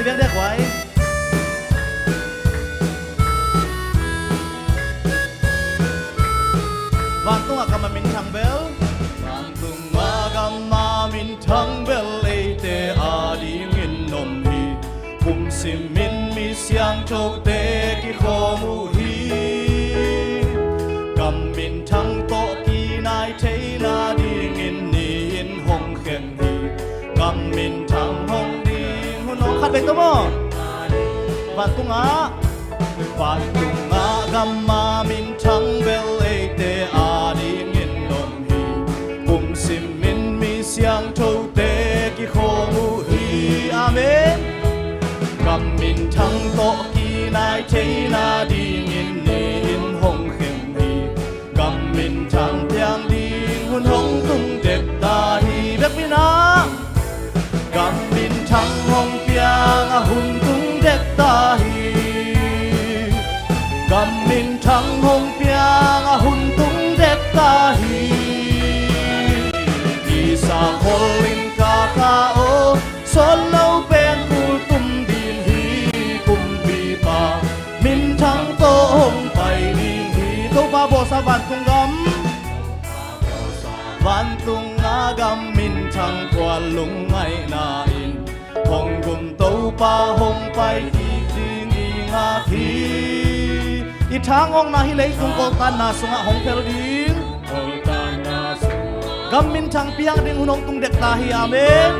เบียงเด็กไว้วันตุ้งอากามามินทังเบลวันตุ้งอากามามินทังเบลเอเตอาดีงินนมฮีกุมซิมินมีเสียงโจเตกิโคมูฮีกัมมินทังโตกีนายเทนาดีงินนีอินหงเข็นฮีกัมมินทังหงดีหุนน้องขัดเบกตัวมั้งวันตุ้งอาวันตุ้งอากามามินทังเบลเอเตอาดีงินนมฮีกุมซิมินมีเสียงโจเตกิโคมูฮีอาเมนกัมมินทังโตกีนายเทนาดีงินนีอินหงเข็มฮีกัมมินทังเพียงดีหุ่นหงตุ้งเด็กตาฮีเบ็กมินากัมมินทังหงเพียงหุ่นตุ้งเด็กตาฮีกัมมินทังหงเพียงหุ่นตุ้งเด็กตาฮีอีสาโคลินกาคาโอสนเลาเป็นผู้ตุ้มดีฮีกุมปีปามินทังโตหงไปดีฮีโตปาโบสาวันตุงกำวันตุงอากำมินทังกวนลุงไงนาอินหงกุมโตปาหงไปอีดีงีงาทีอีทางองนาฮิเลยตุงโกตันนาสุงะหงเพลดิงกำมินทังเปียงดิงหุ่นตุงเด็กตาฮิอาเมน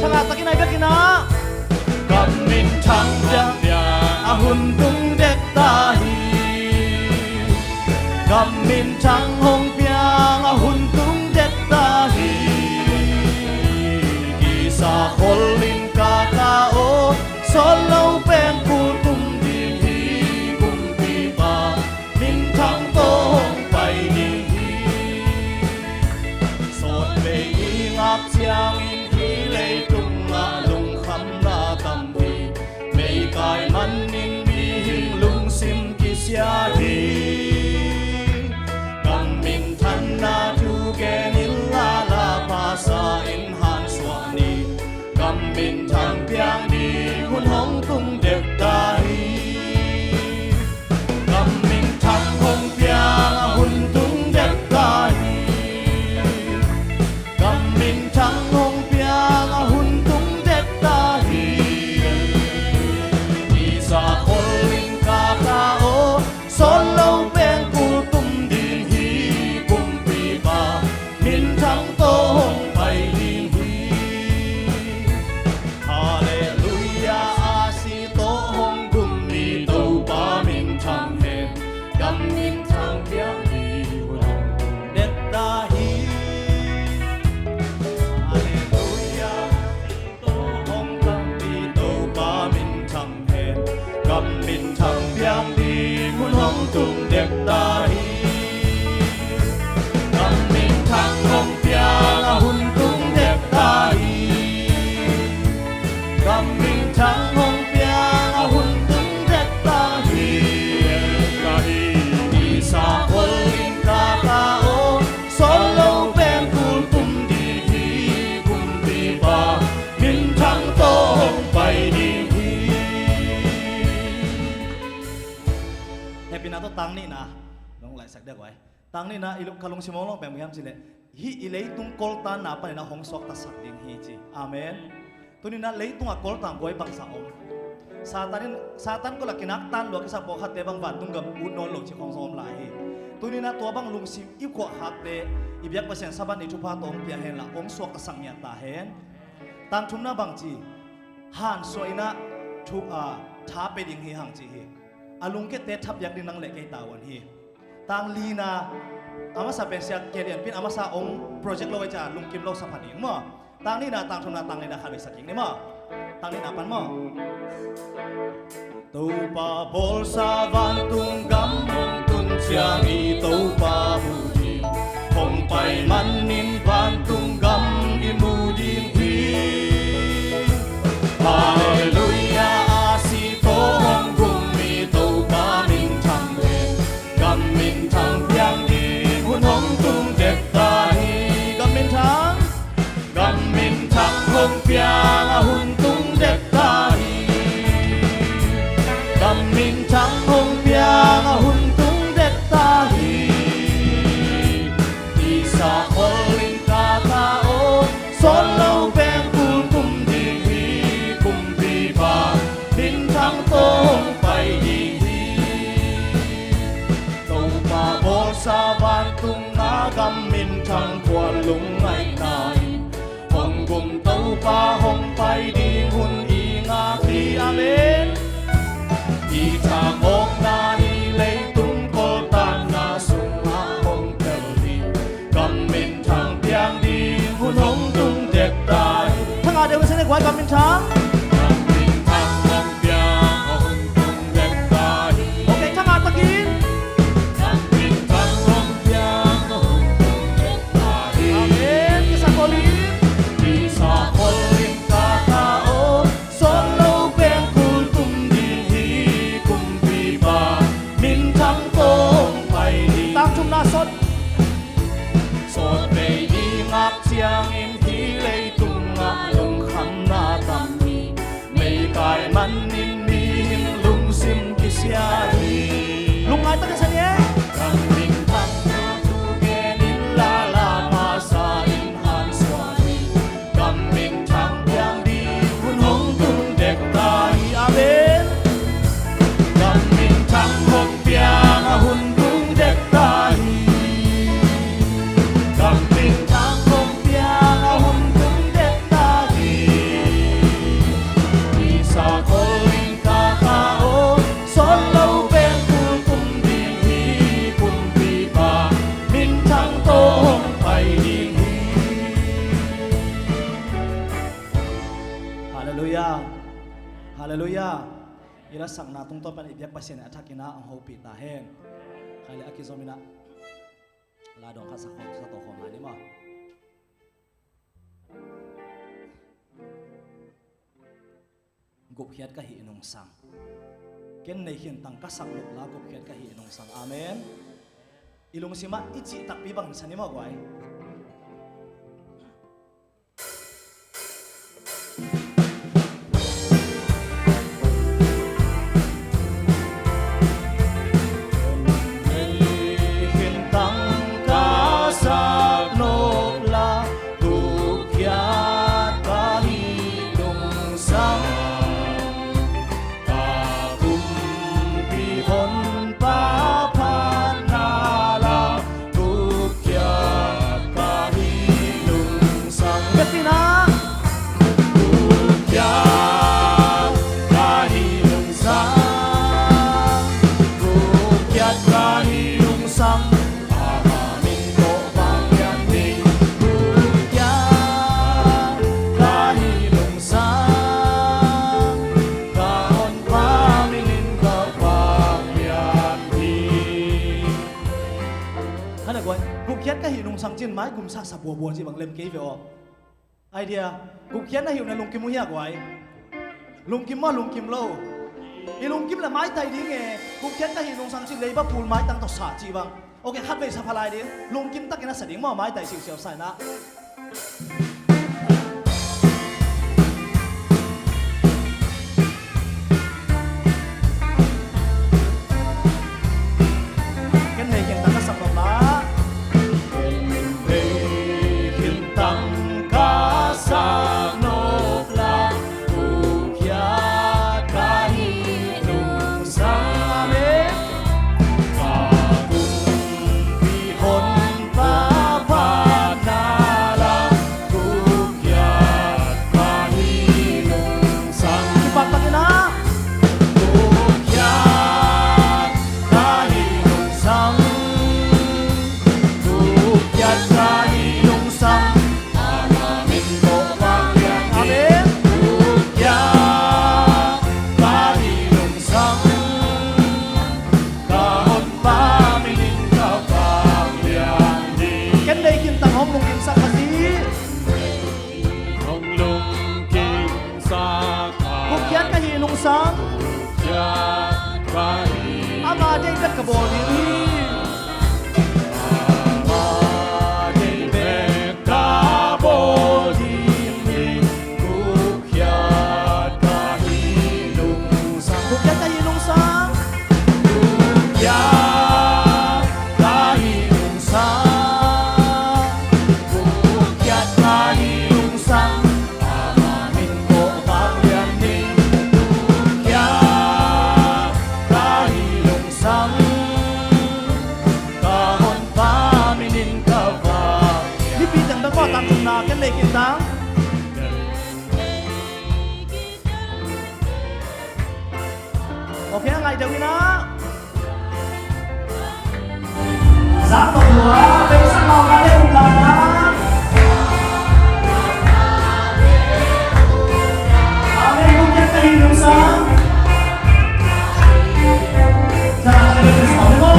ทางอาตะกินไอเบกินะกัมมินทังเปียงอาหุ่นตุงเด็กตาฮีกัมมินทังหงเปียงอาหุ่นตุงเด็กตาฮีกีสาคนลินกาคาโอสนเลาเป็นผู้ตุ้มดีฮีกุมปีปามินทังโตหงไปดีฮีโสดเบยีงับเชียงอินทีเลยตุงอาลุงคำนาตำฮีไม่กายมันนินมีหิงลุงซิมกิเสียฮีกัมมินทันนาทูเกนิลลาลาภาษาอินฮันสวานีกัมมินทังเพียงดีหุ่นหงตุงเด็กตาฮีกัมมินทังหงเพียงหุ่นตุงเด็กตาฮีกัมมินทังหงเพียงหุ่นตุงเด็กตาฮีอีสาคนลิงกาคาโอสนเลาเป็นผู้ตุ้มดีฮีกุมปีปามินทังโตหงไปดีฮีฮาเลลูยาอาซีโตหงกุมนีโตปามินทังเฮกัมมินทังเพียงดีหุ่นหงตุงเด็กตาฮีฮาเลลูยาโตหงกัมนีโตปามินทังเฮกัมมินทังเพียงดีหุ่นหงตุงเด็กตาฮีกัมมินทังหงเพียงหุ่นตุงเด็กตาฮีกัมมินทังหงเพียงหุ่นตุงเด็กตาฮีอีสาคนลินกาคาโอสนเลาเป็นผู้ตุ้มดีฮีกุมปีปามินทังโตหงไปดีฮีเฮปินาโตตังนี่นะน้องไหลสักเด็กไว้ตังนี่นะอิลุกขลุงชิมองลงเป็นมือห้ามสิเลยฮีอิเลยตุงโกลตานาปะเนี่ยนะหงสอกตาสักดิ่งฮีจีอาเมนตัวนี้นะเลยตุงอะโกลตางกวยบังสาองSatan ko la kinaktan lo kisa po khate bang van tunggam unon lo chi khong som lai tuni na to bang lung sim i ko hakte ibyak pasen saban ni thupa tong pia hen la ong sok asang ya ta hen tan thumna bang chi han soina thu a tha pe ding hi hang chi hi alung ke te thap yak ding nang le ke tawan hi tang lina ama sa pensia kerian pin ama sa ong project lo cha lung kim lo sa phading mo tang ni na tang thumna tang ni na khaloi saking ni mo tang ni na pan mo tàu pa bol sa van tung gam hong tun chiang i tàu pa mu di hong pai man nin van tung gam i mu ding hi hallelujah a si to hong gung mi tàu pa min thang he gam min thang piang di hun hong tung dek ta hi gam min thang hong piang tung ngã găm min thăng quan lung ngay nai hong gum tàu pa hong pai đi hun y ngã khi amen y thang ốc na y lấy tung cô tan na sung ngã hong tel đi găm min thăng piang đi hun hong tung đẹp tai thằng à đều sẽ được quay găm min thăng lung ai tất cả sân nhé cầm bình thăng tu nghe nín la la ma sa in han swami cầm bình thăng piang đi hun hong tung đẹp tai amen cầm bình thăng hong piang hun tung đẹp tai cầm bình thăng hong piang hun tung đẹp tai đi sa khôi ca ca ô son lâu Hallelujah. Ila sang na tung to pan ibyak pasin athakina ang hopi ta hen. Kale akizomina. La dong ka sa to khom ani ma. Gup hiat ka hi nong sang. Ken nei hin tang ka sang luk la gup hiat ka hi nong sang. Amen. Ilung sima ichi tak pibang sani ma gwai. Jin mai gum sa sa bua ji bang lem ke ve o idea gum khian na hiu na lung kim mu ya gwai lung kim ma lung kim lo i lung kim la mai tai ding e gum khian na hi nong sang chin lei ba pul mai tang to sa chi bang okay khat ve sa phalai ding lung kim tak na sa ding ma mai tai siu siu sai na ken nei ken ta ka sak la Hãy subscribe lại đều na sáng tổ lúa bên sáng màu ra đây cùng làm na amen cùng nhắc tay đúng sáng ta lên đến sáu mươi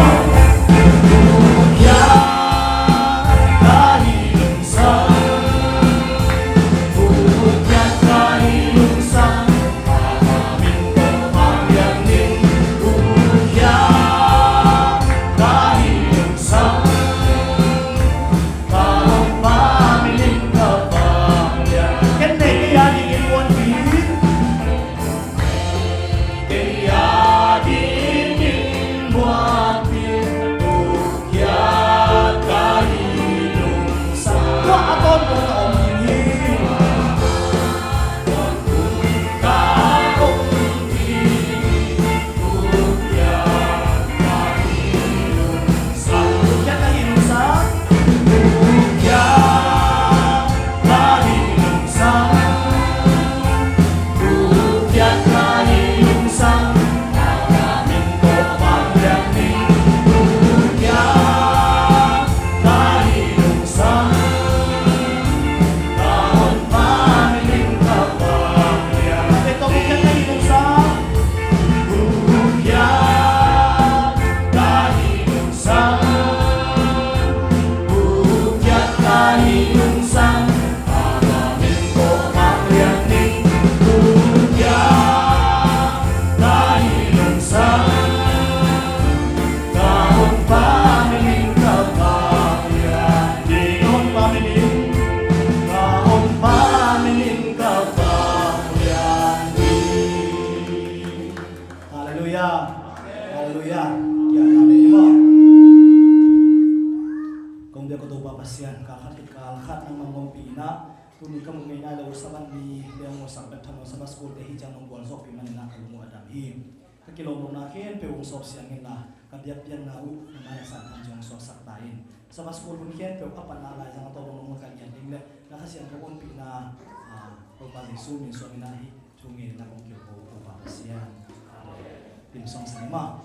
tuni kamu mengenai lalu saban di leong mosak bertemu sama sekolah teh hijau nombor zopi mana nak kamu adam him kekilo monakin pewong sop siangin lah kadiak pian nau namanya saat anjong sok saktain sama sekolah mungkin pew apa nala jangan tahu ngomong kalian dingle nak kasihan kamu pina rupa disumi suami nahi cungi nak ongkir rupa kasihan tim song sanima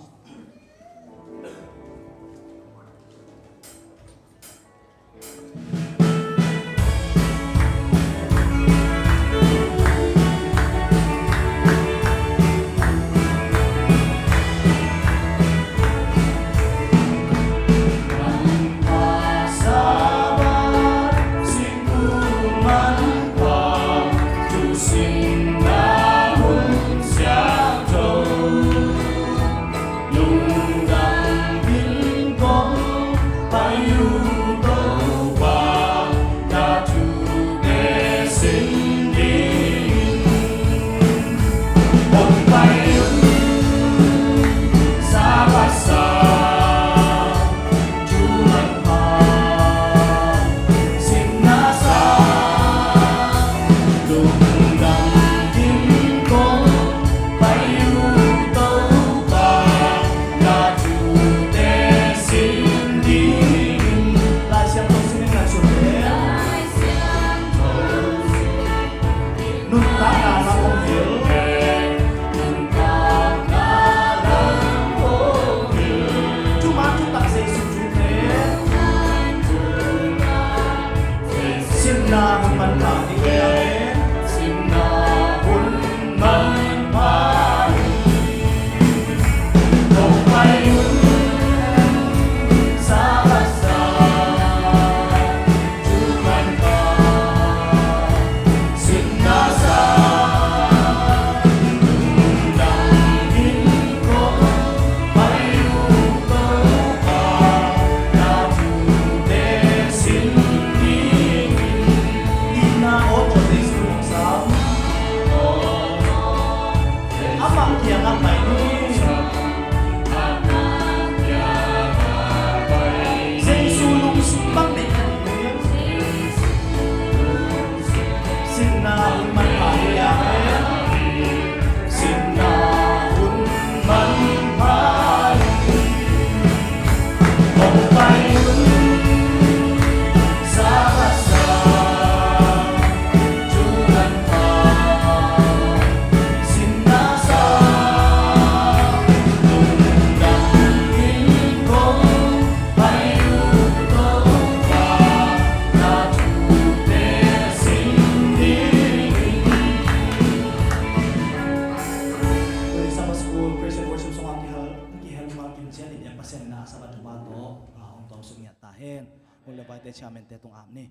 เฮนมุลบายเตชาเมนเตตรงอามนี่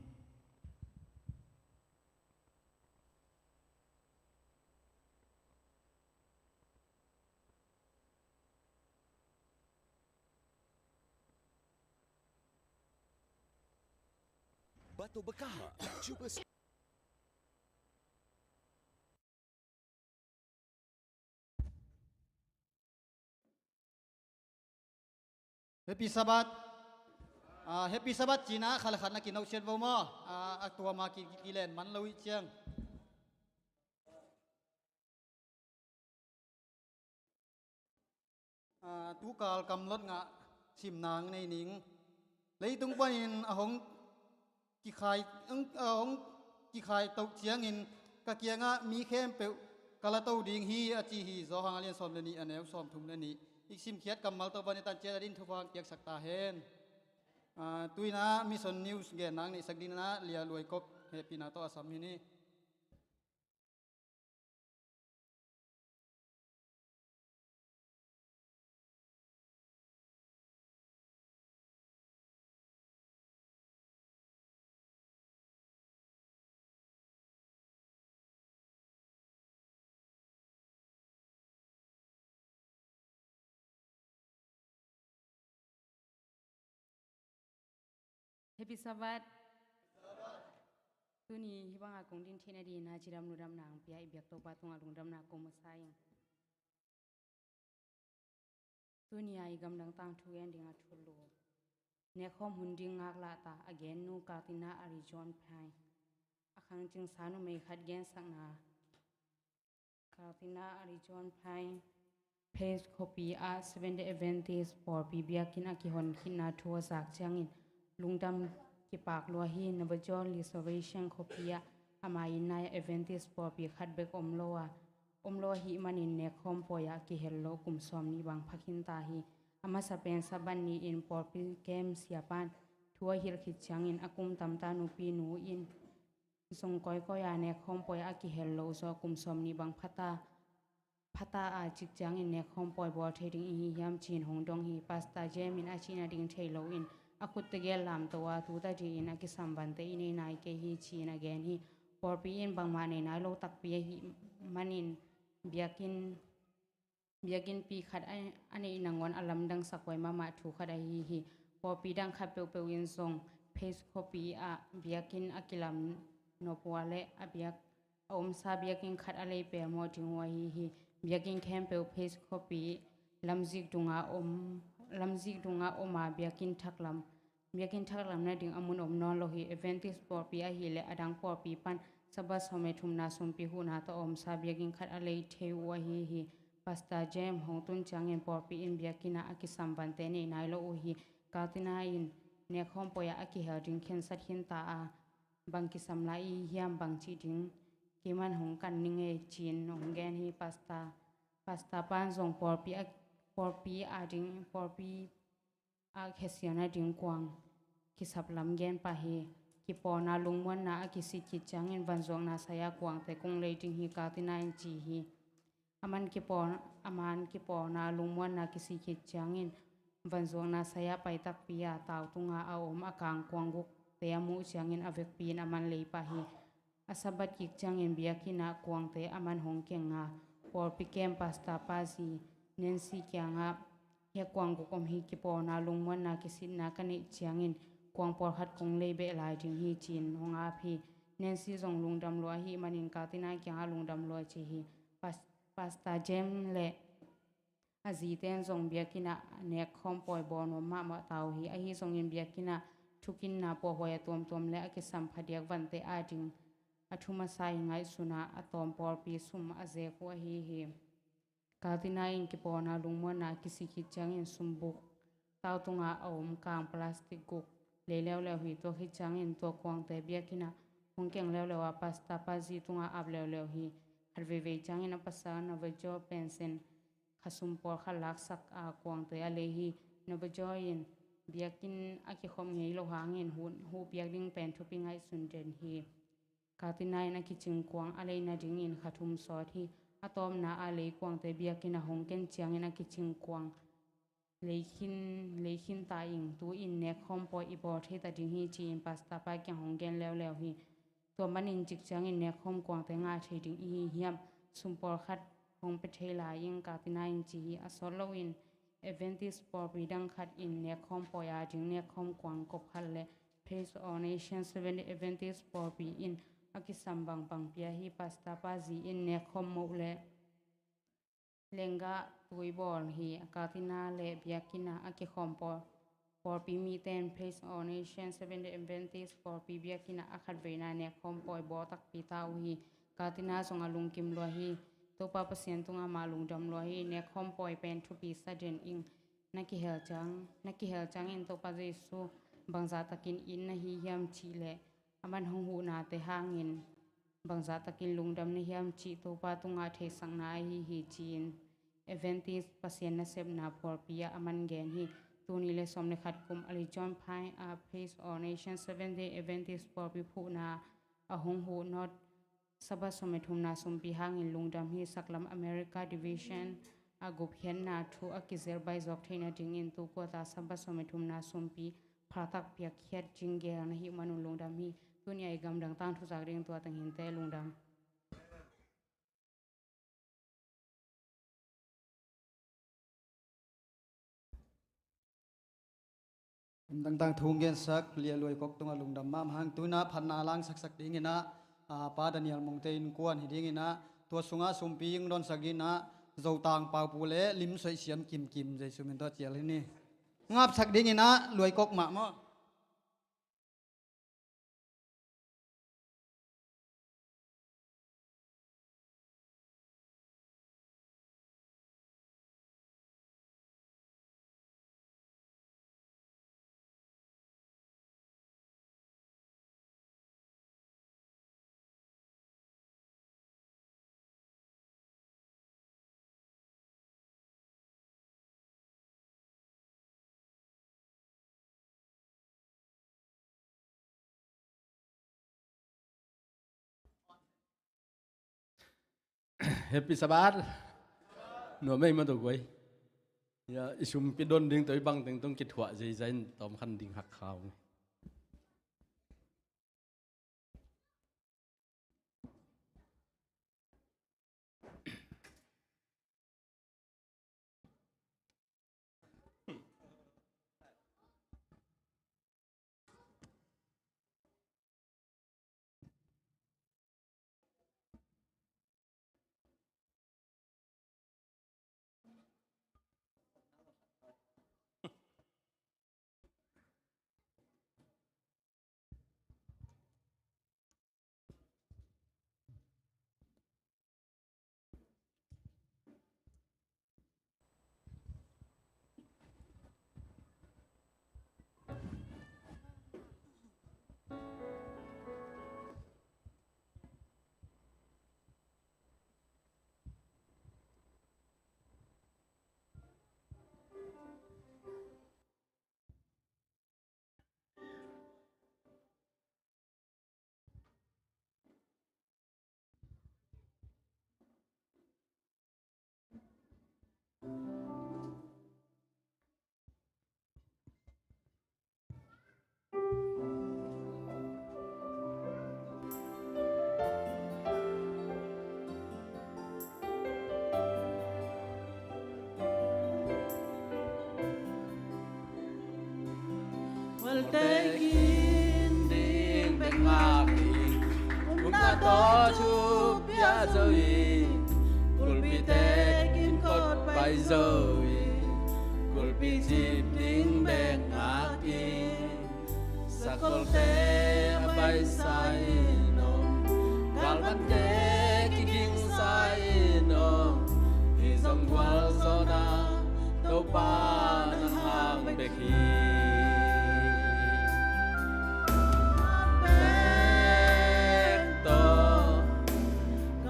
Batu Bekah cuba Happy Sabat. Happy Sabat Cina khal khan na kinau sian mo aktua ma ki kilen man lawi chiang. Tu kal kam lot nga sim nang nei ning. Lấy tung panin ahong ki khai ahong ki khai tau chiang in ka kia nga mi khem pe kala tau ding hi a chi hi zo hang alian som le ni anew som thum le ni ik sim khiat kamal to bani tan che din thupang kiak sakta hen tuina mission news ge nang ni sakdin na lia luai kop happy na to asam hi ni Happy Sabat. Tu ni hibang akong din tina di na jiram nudam na ang pia ibyak to patung alung dam na akong masayang. Tu ni ay gam dang tang tuyen ding atulu. Nekom hunding ngak la ta again nu katina ari John Pai. Akang jing sanu may khat gen sang na. Katina ari John Pai. Page copy a 7 Adventist for bibiakin akihon kina tuwa sak changin. Lungdam ki pak lua hi nabajol reservation kopia amayin na Adventist for bi khat bek omloa hi manin ne khom poya ki hello kum som ni bang phakin ta hi ama sapen saban ni in por pi kem siapan thua hil khit changin akum tamta nu pi nu in song koi koya ne khom poya ki hello so kum som ni bang phata a chik changin ne khom poi bo theding hi yam chin hong dong hi pasta jemin a china ding thailo in akut tegel lam towa tu ta di na ki samban te ini nai ke hi china gen hi por pi in bang ma ne nai lo tak pi hi manin biakin pi khat ani nangon alam dang sakoi mama thu khada hi por pi dang khat pe pe win song face copy a biakin akilam no puale a biak om sa biakin khat ale pe mo tingwa hi biakin kem pe face copy lamzik dunga oma biakin thaklam na ding amun om non lo hi Adventist por pi a hi le adang por pi pan sabas home thum na sum pi hu na to om sa biakin khat alei theu hi pasta jam hong tun changin por pi in biakina akisam bante nei nai lo hi katina in ne khom poya aki herding khen sat hin ta a bangki samla i hiam bangchi ding kiman hong kan ninge chin hong gen hi pasta pan zong por pi a ding por pi a khesiana ding kwang ki saplam gen pa hi ki pona lungwan na ki sikki changin vanzong na saya kwang te kung leiting hi katina in chi hi aman ki pona lungwan na ki sikki changin vanzong na saya pai tak pia taw tunga a om akang kwang guk te amu changin avek pin aman lei pa hi asabat ki changin biakina kwang te aman hong kenga por pi kem pasta pa si Nancy kyanga he kwang ko kom hi ki pona lungwan na ki sin na kani chiangin kwang por khat kong lei be lai ding hi chin honga phi Nancy zong lungdam lo hi manin katina kyanga lungdam lo chi hi pasta jam le aziten zong biakina ne khom poi bon ma taw hi a hi zong in biakina thukin na po hoya tom le aki sam phadiak vante a ding athuma sai ngai suna atom por pi sum aze ko hi katina in ki pona lungmo na kisi ki changin sumbuk taw tunga om kang plastic guk le lew hi to hi changin to kwang te biakina hongkeng lew pasta pa ji tunga ab lew hi harve changin apasa na vejo pension khasum por khalak sak a kwang te ale hi no vejo in biakin aki khom ngei lo hangin hu biak ding pen thu pingai sun den hi katina in aki ching kwang ale na ding in khathum so thi atom na ale kwang te biakina hongken chiang ina kiching kwang leikin ta ing tu in ne khom po i bo the ta ding hi chin pasta pa kyang hong gen lew hi to manin chik chang in ne khom kwang te nga the ding hi hiam sumpor khat hong pe thela ing ka tina in chi a solo in Adventist por bidang khat in ne khom po ya ding ne khom kwang kop khal le Praise all nations 70 Adventist por bi in akisam bang bang pia hi pasta pa ji in ne khom mo le lenga tui bol hi akatina le biakina aki khom por pi mi ten Praise all nations 70 Adventist por pi biakina akhat veina ne khom poi bo tak pi tau hi katina songa lungkim lo hi to pa pasien tunga malung dam lo hi ne khom poi pen thu pi saden ing naki hel chang in to pa jesu bangza takin in na hi hiam chi le aman hong hu na te hangin bangza takin lungdam ni hiam chi to pa tunga the sang na hi chin Adventist pasien na sep na por pia aman gen hi tuni le somne khat kum ali John Pai a Praise all nations 7 day Adventist por pi phu na a hong hu not sabha somethum na sumpi hangin lungdam hi saklam America division a gup hian na thu a kizer bai jok theina ding in tu ko ta sabha somethum na sumpi phatak piak khiat jingge na hi manu lungdam hi tunia I gam dang tang thu jak ring to tang hin te lungdam dang thung gen sak lia loi kok tunga lungdam mam hang tuna phanna lang sak ding ina pa Daniel mongte in kuan hi ding ina to sunga sumpi ing don sagina zo tang pau pu le lim soi siam kim jai sumin to chial ni ngap sak ding ina loi kok ma mo Happy Sabbath. Nó mấy mà tụi quay. Ya isum pidon ding tới bang ding tong kit hua zai zai tom khan ding hak khao. Well, taking ding beng ngaki, na to chu pia zoi, kul pi taking kot pai zoi, kul pi jip ding beng ngaki, sakol te bai sai no, galvan te kicking sai no, izong gwal zona, to pa na hang beki.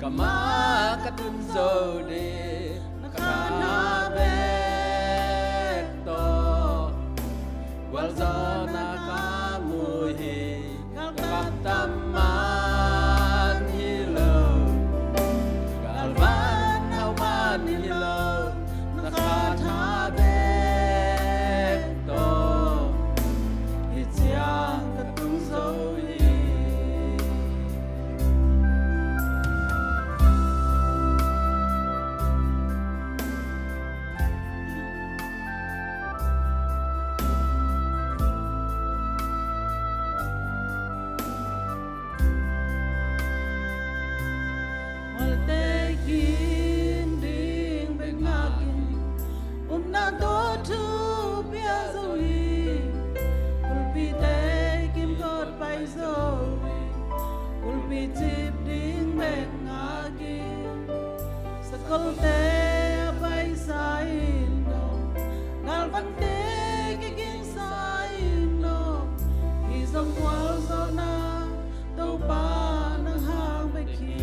Kama katun zode nakanabe to wal zona kamuhi kaptaman hilo galvan hauman hilo nakatabe zoe ulpi chip ding beng agi sakol te bai sai no ngal van te kigin sai no izong wal zona to pa nang hang be ki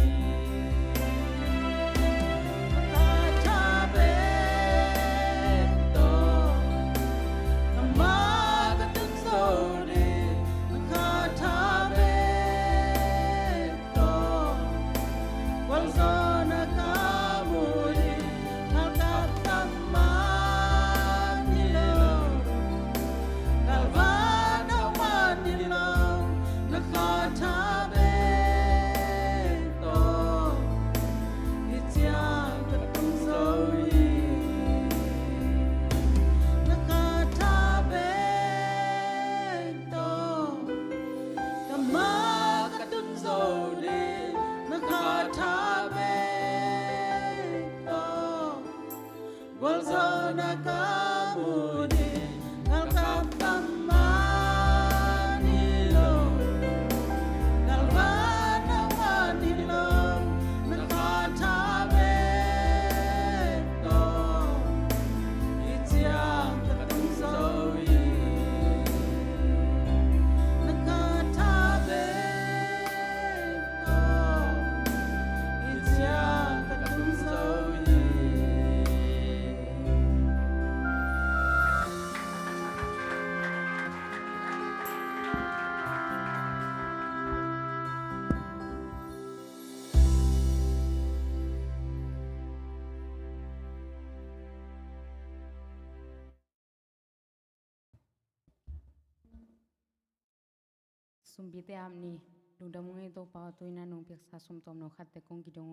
sumbite amni lungdamungi to pa toina nong pek sa sum tom no khat te kong ki dong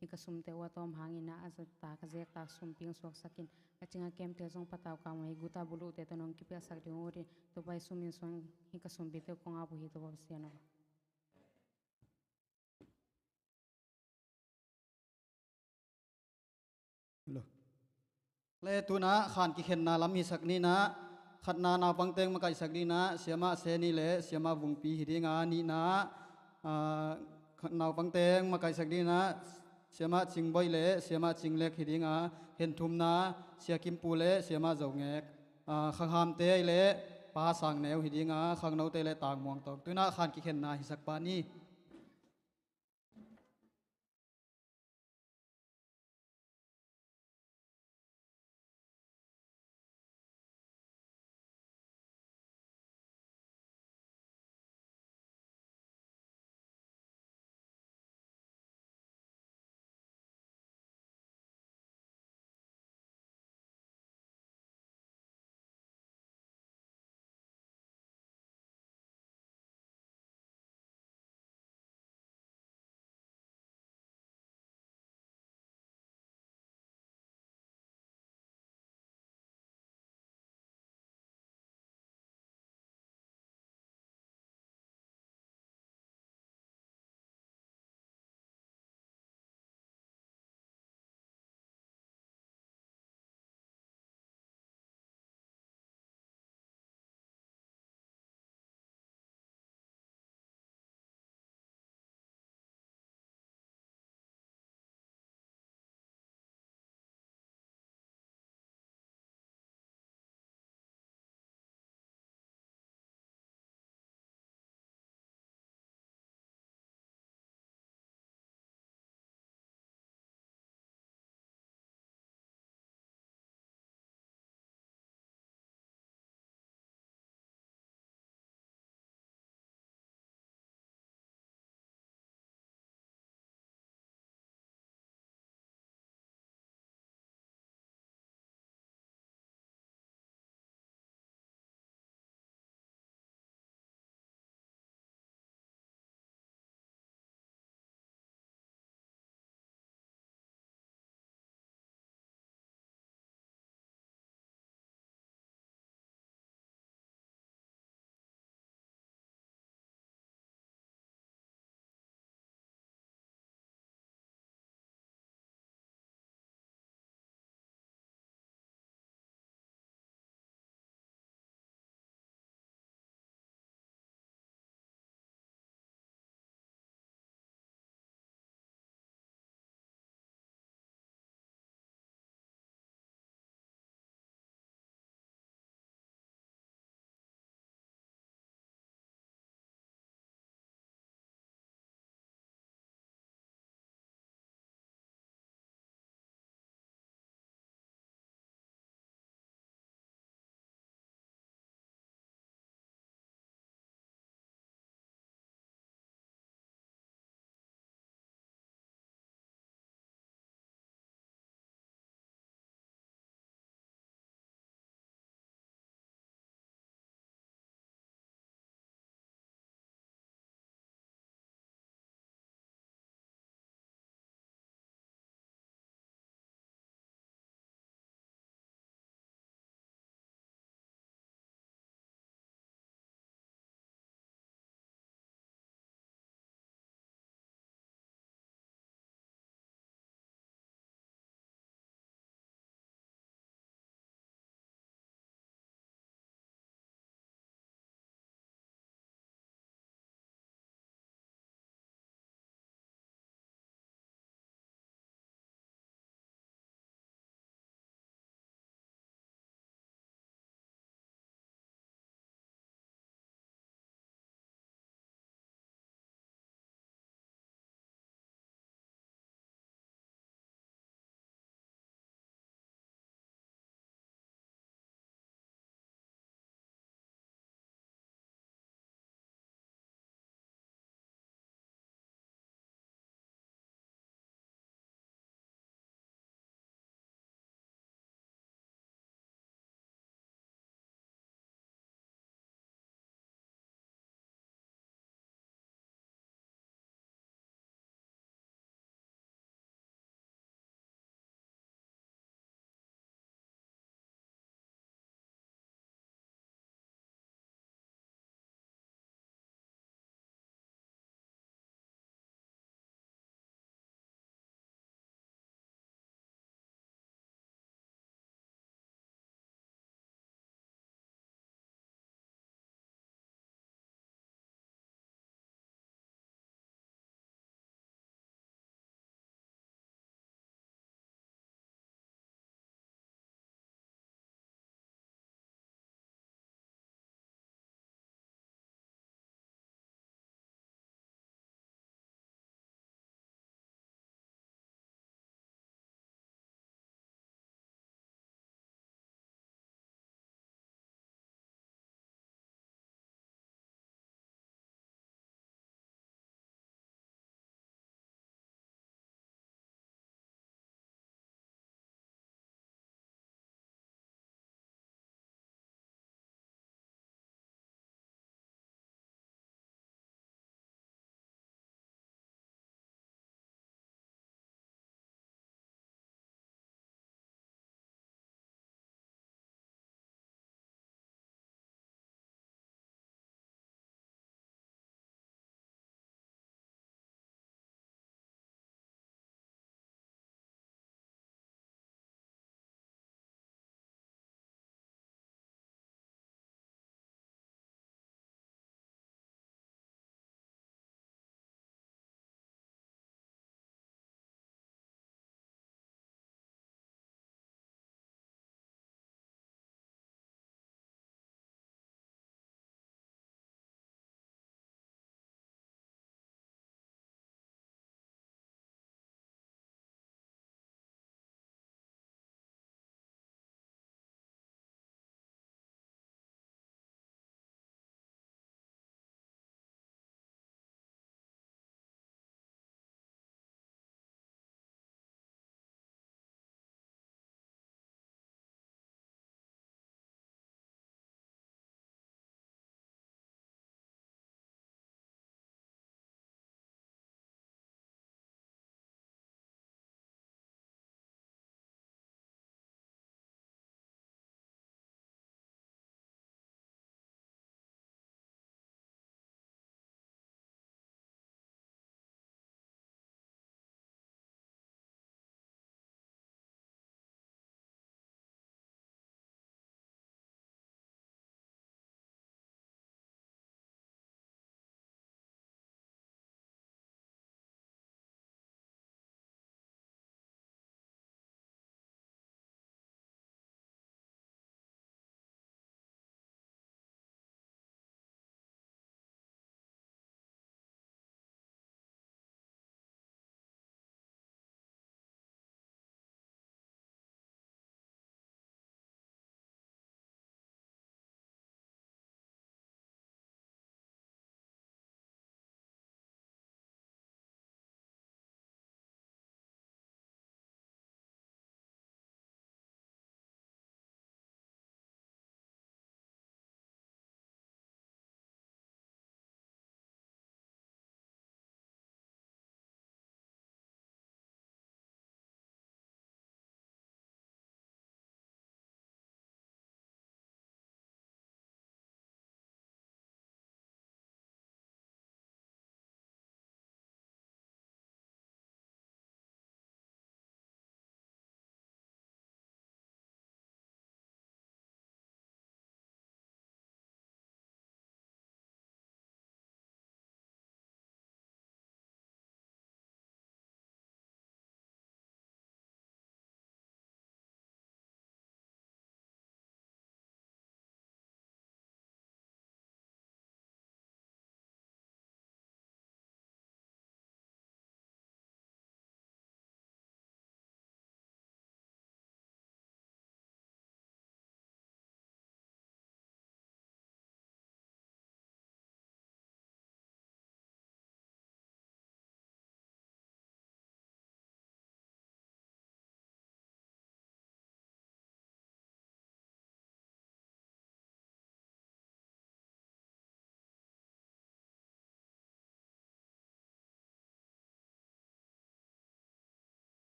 hi ka sum te wa tom hangina asa ta ka jek ta sum ping sok sakin achinga kem te jong pataw ka mai guta bulu te tonong ki pek sak dong ori to pai sumin song hi ka sumbite kong abu hi to ba siano le tu na khan ki khen na lam hi sak ni na khat na na pang teng ma kai sak ni na siama se ni le siama vung pi hi dinga ni na khat naw pang teng ma kai sak ni na siama ching boi le siama ching lek hi dinga hen thum na sia kim pu le siama zau ngek khang ham te le pa sang neu hi dinga khang nau te le tang muang tok tu na khan ki khen na hi sak pa ni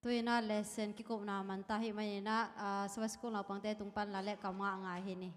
ตุยน่าเลเซนกิกุนามันตาหิมันนะสวัสดิ์กุลเราปังเตตุงปันละเล็กกำงะงายหินี่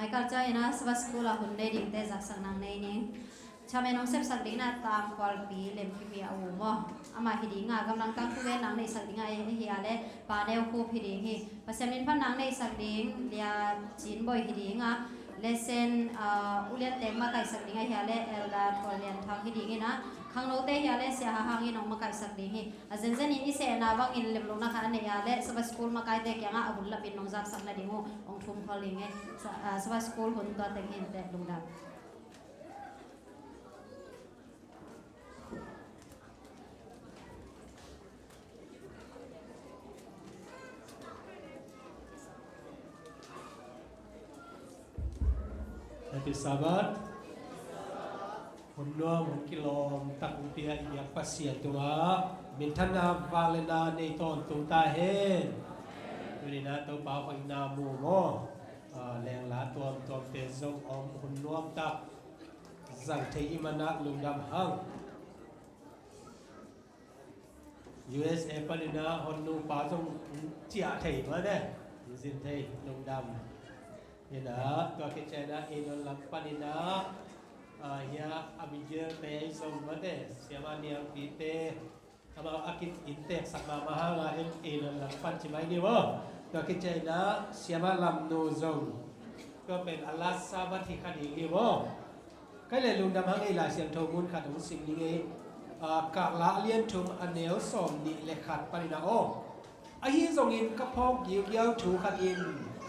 ai kal cha ina swa school a hun nei ding te jak sang nang nei ni chame nong sep sak ding na tam kwal pi lem ki pi a u mo ama hi ding a gam lang tang ku ve nang nei sak ding a hi ale pa neu khu hi ding hi pasem nin phan nang nei sak ding lia chin boy hi ding a lesson ulian te ma kai sak ding a hi ale la tholian thang hi ding ina khang no te hi ale sia ha hang in ong ma kai sak ding hi a zen zen in ise na wang in lem lo na kha ne ya le swa school ma kai te kya nga abul la bin nong jak sak na ding o ong thum khaling e swa school hun to te hin te lung da Happy Sabbath. Hunno mun kilom tak upia ia pasia tua mintana valena nei ton tu ta he. Tuni na to pa ko ina mu mo. Leng la ton ton te zong om hunnom tak zang thei imana lungdam hang. USA palina honnu pa zong chia thei ma ne. Zin thei lungdam. Ina to ke chena inon lam panina ya abijel te som mate siama niang pite ama akit inte sakma mahanga inon lam pan chimai ni wo to ke chena siama lam no zong to pen Allah sabat hi khadi ni wo kai le lung dam hang ei la siang thau mun khat ung sim ni nge ka la lien thum anel som ni le khat panina o a hi zong in ka phok yiu yau thu khat in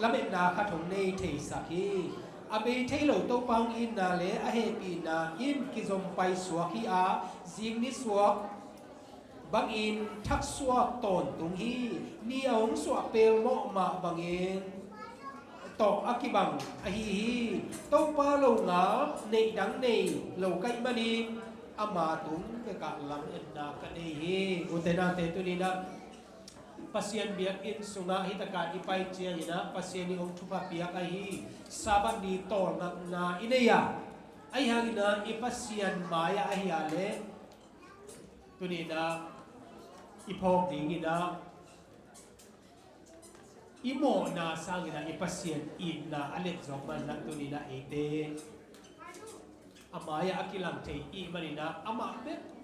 la met na kha thong nei thei sakhi abe thei lo to pang in na le a he pi na in ki zom pai suak hi a jing ni suak bang in thak suak ton tung hi ni ong suak pel mo ma bang in to akibang a hi to pa lo nga nei dang nei lo kai mani ama tung ke ka lam en na ka nei hi utena te tu ni na pasien biak in sunga hitaka ipai chia ina pasien ni ong thupa piak ai sabat di tol na ineya ai hangina ipasian maya ai ale tunina ipok dingina imo na sangina ipasian in na alet zokman na tunina ete amaya akilang te I manina ama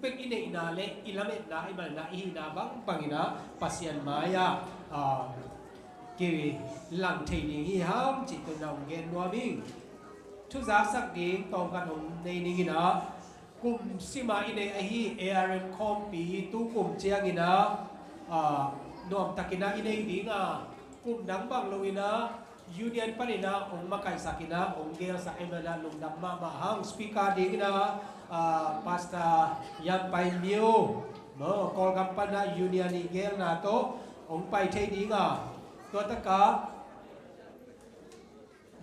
pek ine inale ilamet na imanina ihina bang pangina pasien maya ki lang te ni hi ham chitu nong gen nuaming thu za sak ding tong kan hom nei ni gina kum sima ine ahi ARM kompi tu kum chiang ina nom takina ine dinga kum dang bang loina Union panina ong makai sakina ong gel sa emana lungdam ma hang speaker dingina Pastor Yan Pai Miu mo kol kampana Union ni gel na to ong pai thei dinga to taka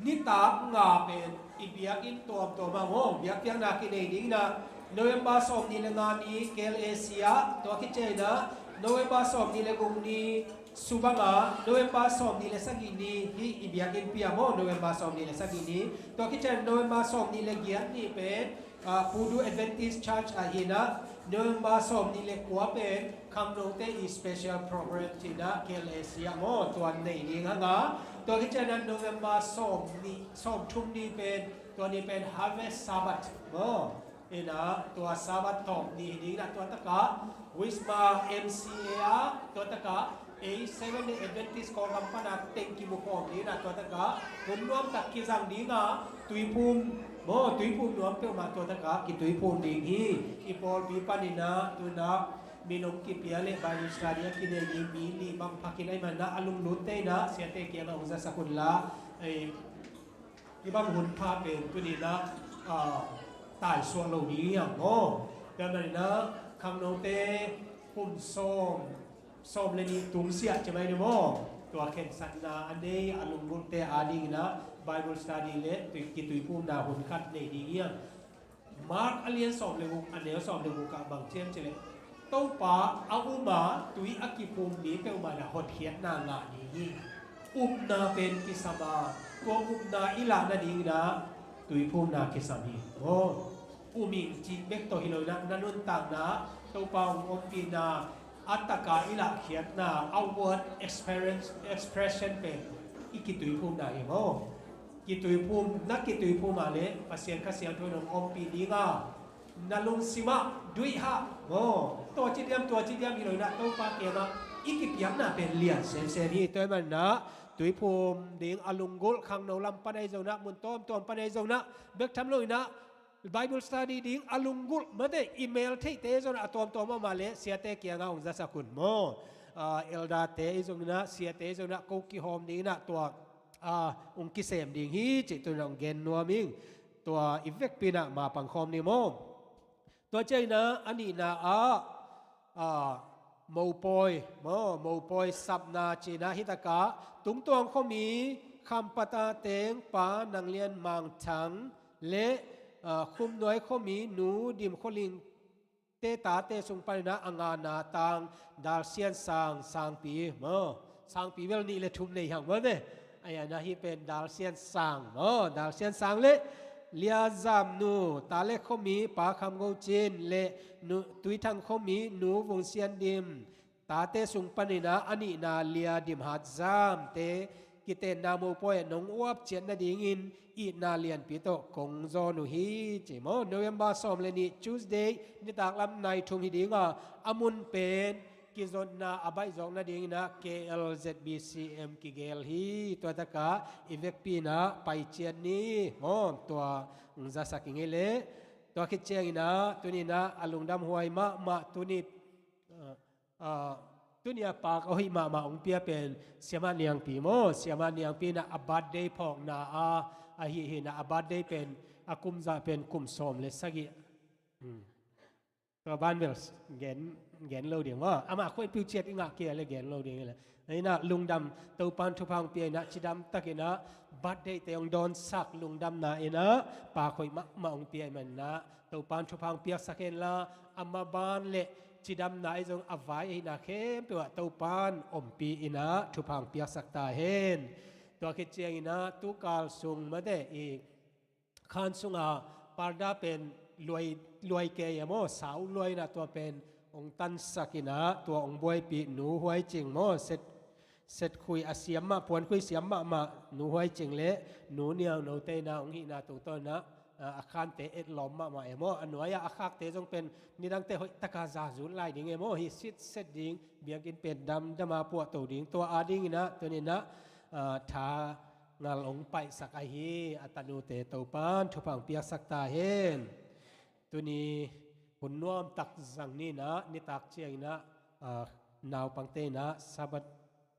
ni ta nga pen ibiak in tom to ma ho biak tiang na ki nei dingna November som ni le nga ni kel Asia to ki chena November som ni le gung ni Subanga November som ni le sagini hi ibiakin piamo November som ni le sagini to kitchen November som ni le giat ni pe Pudu Adventist Church ahina November som ni le kwa pe kamno te I special program tina KLAsia mo tuan nei ni nga to kitchen November som thum ni pe to ni pen harvest Sabbath mo ina to Sabbath tom ni na to taka Wisma MCA to taka A7 Adventist ko kampana tengki mo ko ni na to taka kunwam tak kizang di nga tuipum nuam pe ma to taka ki tuipum ding hi ipol bi panina tu na minom ki piale Bible study ki ne ni mi ni bang pakinai mana alung lutte na siate ki na uza sakunla ai ibang hun pa pe tu ni na tai so lo ni yang mo ka na kam no te pum som le ni tung sia chmai ni mo to ken san na ane alung lutte ading na Bible study le tu ki tu pum na hun khat nei di ya Mark alien som le gu ane som le gu ka bang chen chele to pa auma tui akipum ni pe uma na hot hiat na nga ni na pen kisama ko na ila na ding na tui pum na kisami o uming chi bek to hiloi na nanun tang na to pa om pi na ataka ila hiat na outward expression pe ikitui pum na mo กิตุยภูมินักกิตุยภูมิมาเลยภาษาข้าเสียงทุนองอมปีดีงานาลุงสิมาดุยฮะโอ้ตัวจิตเดียมอีเลยนะตัวปาเกียนะอีกิเปียมน่ะเป็นเลียนเซนฮีตัวมันนะตุยภูมิดิ่งอลุงกุลขังโนลำปนัยเจ้านะมุนต้มปนัยเจ้านะเบิกทำเลยนะ Bible study ding alungul made email thei te zon atom ma le sia te kia nga ong jasa kun mo elda te izong na sia te zon na ko ki hom ding na to ong ki sem ding hi chi tu nong gen no ming to effect pina ma pang khom ni mo to chei na ani na mo poi sap na chi na hitaka tung tong khomi kham pata teng pa nang lian mang thang leคุมน้อยเขามีหนูดิมเขาลิงเตตาเตสุงไปนะอ่างานาตังดาลเซียนสางปีสางปีเวลนี้เลยทุ่มในอย่างว่าเนี่ยไอ้นะที่เป็นดาลเซียนสางดาลเซียนสางเลยเลียจามนูตาเล็กเขามีปาคำโกจินเละนูตุยทังเขามีหนูวงเซียนดิมตาเตสุงไปนะอันนี้นาเลียดิมหัดจามเตกิเตนาโมปอยนงอวบเจียนนาดิงินอีนาเลียนปีโตกงโซนุฮีจิโมโนเวมบาสอมเลนี Tuesday นิตากลำในทุ่มฮิดิงอามุนเป็นกิจนาอบายจงนาดิงนะ KLZBCM กิเกลฮีตัวตะกาอีเวกปีนะไปเจียนนี้ตัวจะสักกิงเลตัวคิดเจียงนะตัวนี้นะอลุงดำหวยมาตัวนี้ตุนียปากเอาให้มาองเปียเป็นเสียมาเนียงปีโมเสียมาเนียงปีนะอบาดเดย์พอกนาฮินะอบาดเดย์เป็นอากุมจะเป็นกุมสมเลสกิตัวบ้านเวลส์เกนเราเดียงว่าอามาคุยพิวเจ็ดงาเกียเลยเกนเราเดียงเลยนี่นะลุงดำตัวปันทุพังเปียนะชิดำตะกินะบัดเดย์เตียงโดนสักลุงดำนะเอนะปากคุยมาองเปียมันนะตัวปันทุพังเปียสักเอนละอามาบ้านเละจิดำนายจงอวายอินาเข้มตัวเต้าปานอมปีอินะทุพังเปียสักตาเห็นตัวคิดเจียงอินะตุกาลสุงมาได้อีกขันสุงปาร์ดาเป็นรวยเกยโมสาวรวยนะตัวเป็นองตันสักินะตัวองบวยปีหนูหวยจริงโมเสร็จคุยอาเซียมมาปวนคุยเสียมมาหนูหวยจริงเละหนูเนี่ยหนูเตนะองหินาตัวต้นนะอาคารเตะล้อมมาเอโมอันว่าอาคารเตะจงเป็นนี่ดังเตะตะกาซาจุนไล่ดิ่งเอโมฮิสิตเซตดิ่งเบียกินเป็นดำมาปวดตัวดิ่งตัวอาดิ่งนะตัวนี้นะทางาลงไปสักไอฮีอัตโนเตตัวปานทุพังเปียสักตาเห็นตัวนี้หุ่นนวมตักจังนี่นะนี่ตักเชียงนะนาวปังเตนะซาบัด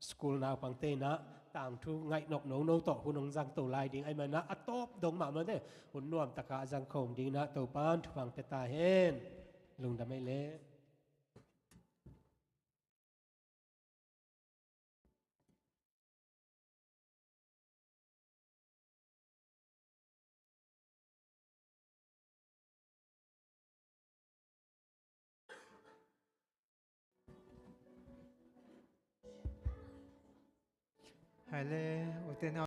สกูลนาวปังเตนะต่างทุไงนกหนูโนโตหุ่นจังตัวลายดิ่งไอ้มันนะอัตโตบดงมาเมื่อเนี่ยหุ่นนวมตะกาจังคงดิ่งนะตัวปานทุพังเปตาเห็นลุงดำไม่เละ係咧，我哋